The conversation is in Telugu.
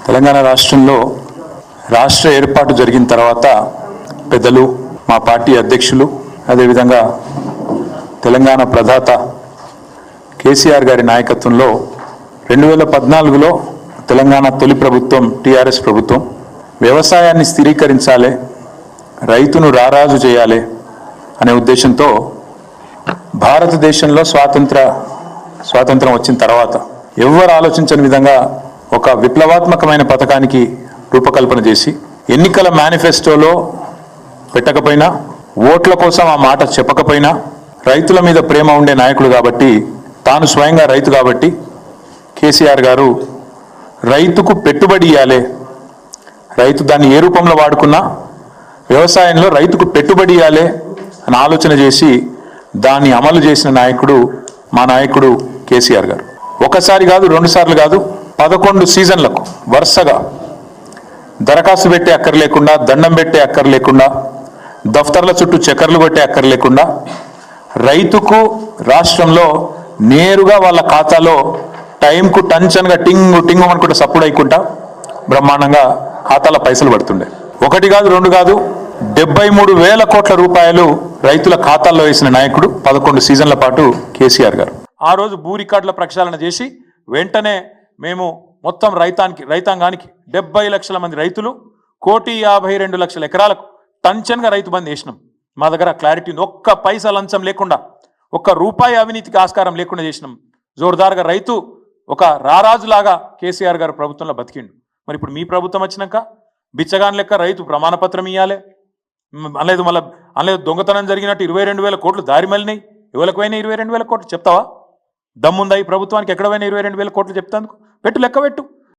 తెలంగాణ రాష్ట్రంలో రాష్ట్ర ఏర్పాటు జరిగిన తర్వాత పెద్దలు మా పార్టీ అధ్యక్షులు అదేవిధంగా తెలంగాణ ప్రదాత కేసీఆర్ గారి నాయకత్వంలో 2014లో తెలంగాణ తొలి ప్రభుత్వం టీఆర్ఎస్ ప్రభుత్వం వ్యవసాయాన్ని స్థిరీకరించాలి, రైతును రారాజు చేయాలి అనే ఉద్దేశంతో భారతదేశంలో స్వాతంత్రం వచ్చిన తర్వాత ఎవరు ఆలోచించని విధంగా ఒక విప్లవాత్మకమైన పథకానికి రూపకల్పన చేసి ఎన్నికల మేనిఫెస్టోలో పెట్టకపోయినా, ఓట్ల కోసం ఆ మాట చెప్పకపోయినా రైతుల మీద ప్రేమ ఉండే నాయకుడు కాబట్టి, తాను స్వయంగా రైతు కాబట్టి కేసీఆర్ గారు రైతుకు పెట్టుబడి ఇవ్వాలి, రైతు దాన్ని ఏ రూపంలో వాడుకున్నా వ్యవసాయంలో రైతుకు పెట్టుబడి ఇవ్వాలి అని ఆలోచన చేసి దాన్ని అమలు చేసిన నాయకుడు మా నాయకుడు కేసీఆర్ గారు. ఒకసారి కాదు, 2 సార్లు కాదు, 11 సీజన్లకు వరుసగా దరఖాస్తు పెట్టే అక్కర్లేకుండా, దండం పెట్టే అక్కర్లేకుండా, దఫ్తర్ల చుట్టూ చక్కర్లు కొట్టే అక్కర్లేకుండా రైతుకు రాష్ట్రంలో నేరుగా వాళ్ళ ఖాతాలో టైంకు టంచన్గా టింగు టింగు అనుకుంటే సప్పుడు అయ్యకుండా బ్రహ్మాండంగా ఖాతాలో పైసలు పడుతుండే. 1 కాదు 2 కాదు, 73,000 కోట్ల రూపాయలు రైతుల ఖాతాల్లో వేసిన నాయకుడు 11 సీజన్ల పాటు కేసీఆర్ గారు. ఆ రోజు భూ రికార్డుల ప్రక్షాళన చేసి వెంటనే మేము మొత్తం రైతాంగానికి 70 లక్షల మంది రైతులు 1,52,00,000 ఎకరాలకు టంచన్గా రైతు బంద్ చేసినాం. మా దగ్గర క్లారిటీ, ఒక్క పైసా లంచం లేకుండా, ఒక్క రూపాయి అవినీతికి ఆస్కారం లేకుండా చేసినాం. జోరుదారుగా రైతు ఒక రారాజులాగా కేసీఆర్ గారు ప్రభుత్వంలో బతికిండు. మరి ఇప్పుడు మీ ప్రభుత్వం వచ్చినాక బిచ్చగాన్ లెక్క రైతు ప్రమాణపత్రం ఇవ్వాలి అనలేదు దొంగతనం జరిగినట్టు 22,000 కోట్లు దారి మళ్ళినాయి. ఎవరికి పోయినా 22,000 కోట్లు చెప్తావా? దమ్ముందా ఈ ప్రభుత్వానికి? ఎక్కడ పోయినా 22,000 కోట్లు చెప్తాందుకు? పెట్టు, లెక్క పెట్టు.